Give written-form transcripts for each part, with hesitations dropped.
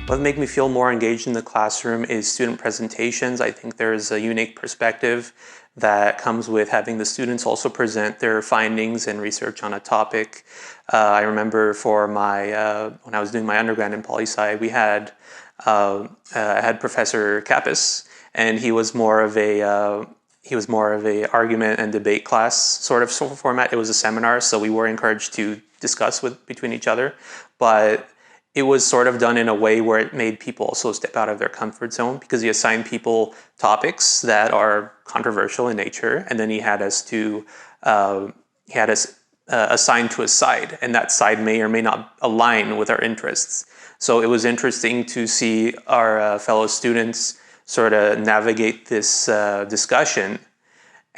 What make me feel more engaged in the classroom is student presentations. I think there's a unique perspective that comes with having the students also present their findings and research on a topic. I remember for my when I was doing my undergrad in poli-sci, we had I had Professor Kappas, and he was more of a argument and debate class sort of format. It was a seminar, so we were encouraged to discuss between each other, but it was sort of done in a way where it made people also step out of their comfort zone, because he assigned people topics that are controversial in nature, and then he had us assigned to a side, and that side may or may not align with our interests. So it was interesting to see our fellow students sort of navigate this discussion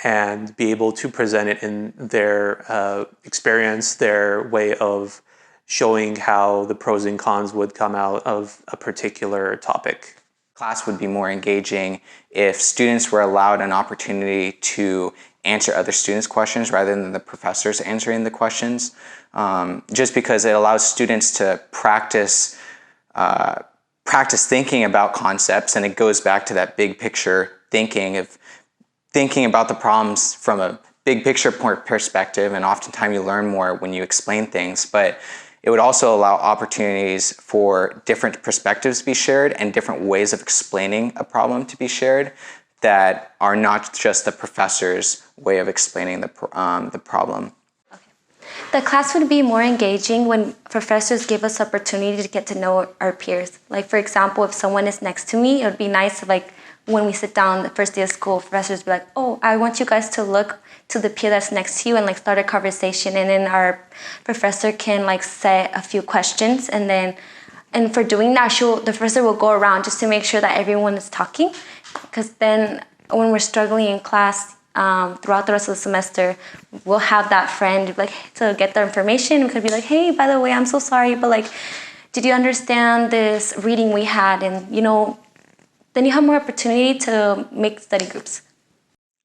and be able to present it in their experience, their way of showing how the pros and cons would come out of a particular topic. Class would be more engaging if students were allowed an opportunity to answer other students' questions rather than the professors answering the questions, just because it allows students to practice thinking about concepts, and it goes back to that big picture thinking about the problems from a big picture perspective, and oftentimes you learn more when you explain things. But it would also allow opportunities for different perspectives to be shared and different ways of explaining a problem to be shared that are not just the professor's way of explaining the problem. The class would be more engaging when professors give us opportunity to get to know our peers. Like, for example, if someone is next to me, it would be nice if, like, when we sit down the first day of school, professors be like, oh, I want you guys to look to the peer that's next to you and, like, start a conversation. And then our professor can, like, set a few questions. And for doing that, the professor will go around just to make sure that everyone is talking. Because then when we're struggling in class, throughout the rest of the semester, we'll have that friend, like, to get the information. We could be like, hey, by the way, I'm so sorry, but, like, did you understand this reading we had? And, you know, then you have more opportunity to make study groups.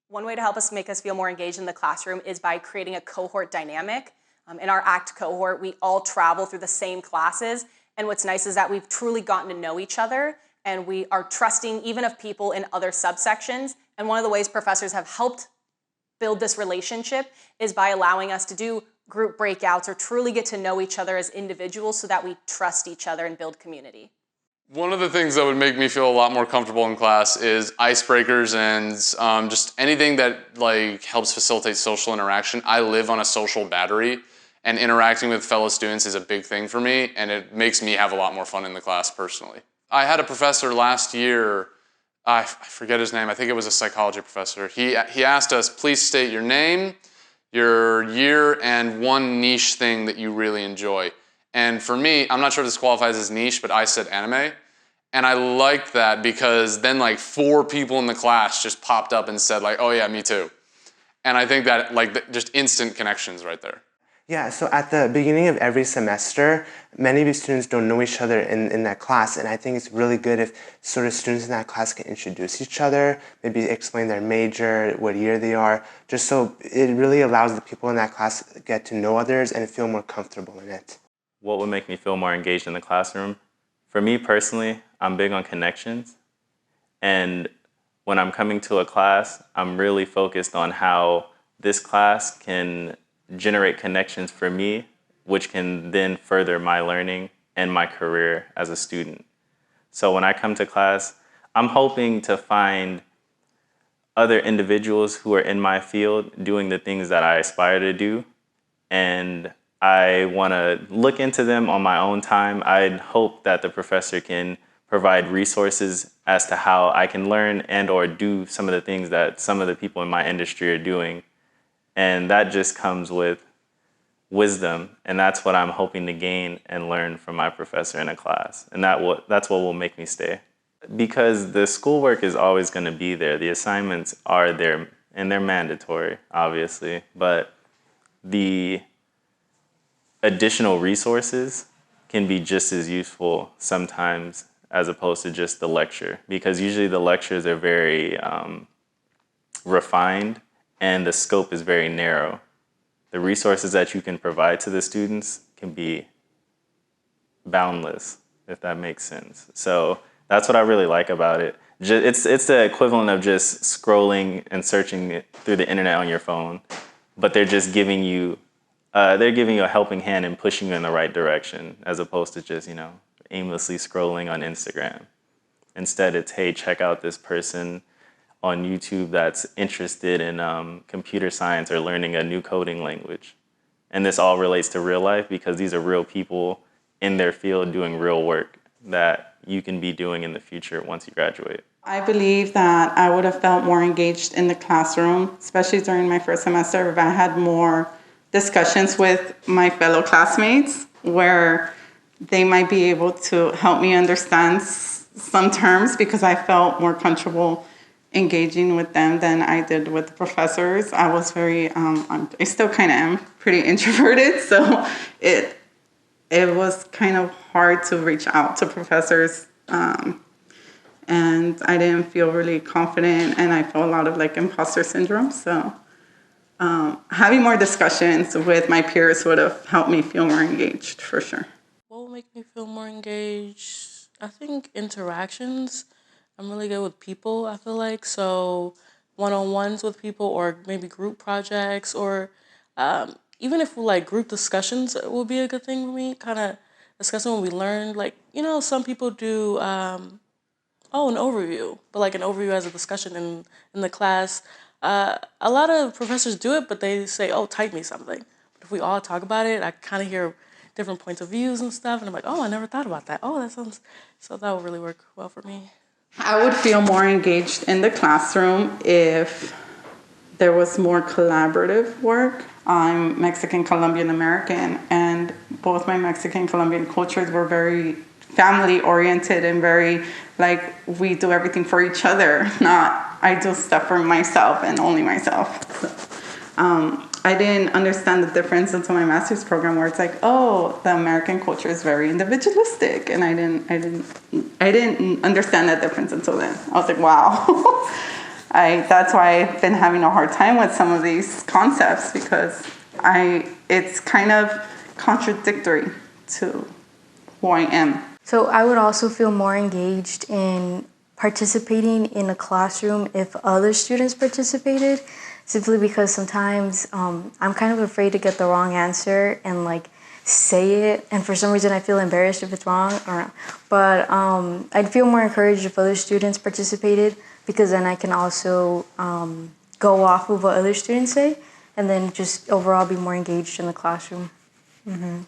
One way to help us make us feel more engaged in the classroom is by creating a cohort dynamic. In our ACT cohort, we all travel through the same classes, and what's nice is that we've truly gotten to know each other, and we are trusting even of people in other subsections. And one of the ways professors have helped build this relationship is by allowing us to do group breakouts or truly get to know each other as individuals so that we trust each other and build community. One of the things that would make me feel a lot more comfortable in class is icebreakers and just anything that, like, helps facilitate social interaction. I live on a social battery, and interacting with fellow students is a big thing for me, and it makes me have a lot more fun in the class personally. I had a professor last year, I forget his name, I think it was a psychology professor. He asked us, please state your name, your year, and one niche thing that you really enjoy. And for me, I'm not sure if this qualifies as niche, but I said anime. And I liked that because then, like, 4 people in the class just popped up and said, like, oh yeah, me too. And I think that, like, just instant connections right there. Yeah, so at the beginning of every semester, many of the students don't know each other in that class, and I think it's really good if sort of students in that class can introduce each other, maybe explain their major, what year they are, just so it really allows the people in that class to get to know others and feel more comfortable in it. What would make me feel more engaged in the classroom? For me personally, I'm big on connections, and when I'm coming to a class, I'm really focused on how this class can generate connections for me, which can then further my learning and my career as a student. So when I come to class, I'm hoping to find other individuals who are in my field doing the things that I aspire to do, and I want to look into them on my own time. I hope that the professor can provide resources as to how I can learn and or do some of the things that some of the people in my industry are doing. And that just comes with wisdom, and that's what I'm hoping to gain and learn from my professor in a class. And that's what will make me stay. Because the schoolwork is always going to be there. The assignments are there, and they're mandatory, obviously. But the additional resources can be just as useful sometimes as opposed to just the lecture. Because usually the lectures are very refined, and the scope is very narrow. The resources that you can provide to the students can be boundless. if that makes sense. So that's what I really like about it. It's the equivalent of just scrolling and searching it through the internet on your phone, but they're just giving you a helping hand and pushing you in the right direction, as opposed to just, aimlessly scrolling on Instagram. Instead, it's, hey, check out this person on YouTube that's interested in computer science or learning a new coding language. And this all relates to real life because these are real people in their field doing real work that you can be doing in the future once you graduate. I believe that I would have felt more engaged in the classroom, especially during my first semester, if I had more discussions with my fellow classmates where they might be able to help me understand some terms, because I felt more comfortable engaging with them than I did with the professors. I was very, I still kind of am pretty introverted, so it was kind of hard to reach out to professors, and I didn't feel really confident, and I felt a lot of like imposter syndrome. So having more discussions with my peers would have helped me feel more engaged, for sure. What would make me feel more engaged? I think interactions. I'm really good with people, I feel like. So one-on-ones with people, or maybe group projects, or even if like group discussions will be a good thing for me, kind of discussing what we learned. Like, some people do, an overview, but like an overview as a discussion in the class. A lot of professors do it, but they say, oh, type me something. But if we all talk about it, I kind of hear different points of views and stuff, and I'm like, oh, I never thought about that. Oh, that sounds, so that would really work well for me. I would feel more engaged in the classroom if there was more collaborative work. I'm Mexican Colombian American, and both my Mexican Colombian cultures were very family oriented and very like, we do everything for each other, not I do stuff for myself and only myself. So, I didn't understand the difference until my master's program, where it's like, oh, the American culture is very individualistic, and I didn't understand that difference until then. I was like, wow. That's why I've been having a hard time with some of these concepts, because it's kind of contradictory to who I am. So I would also feel more engaged in participating in a classroom if other students participated, simply because sometimes I'm kind of afraid to get the wrong answer and like say it, and for some reason I feel embarrassed if it's wrong. But I'd feel more encouraged if other students participated, because then I can also go off of what other students say, and then just overall be more engaged in the classroom. Mm-hmm.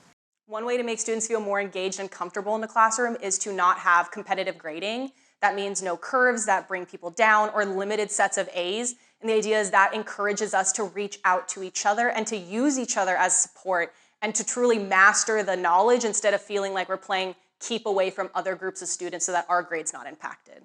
One way to make students feel more engaged and comfortable in the classroom is to not have competitive grading. That means no curves that bring people down, or limited sets of A's. And the idea is that encourages us to reach out to each other and to use each other as support, and to truly master the knowledge instead of feeling like we're playing keep away from other groups of students so that our grade's not impacted.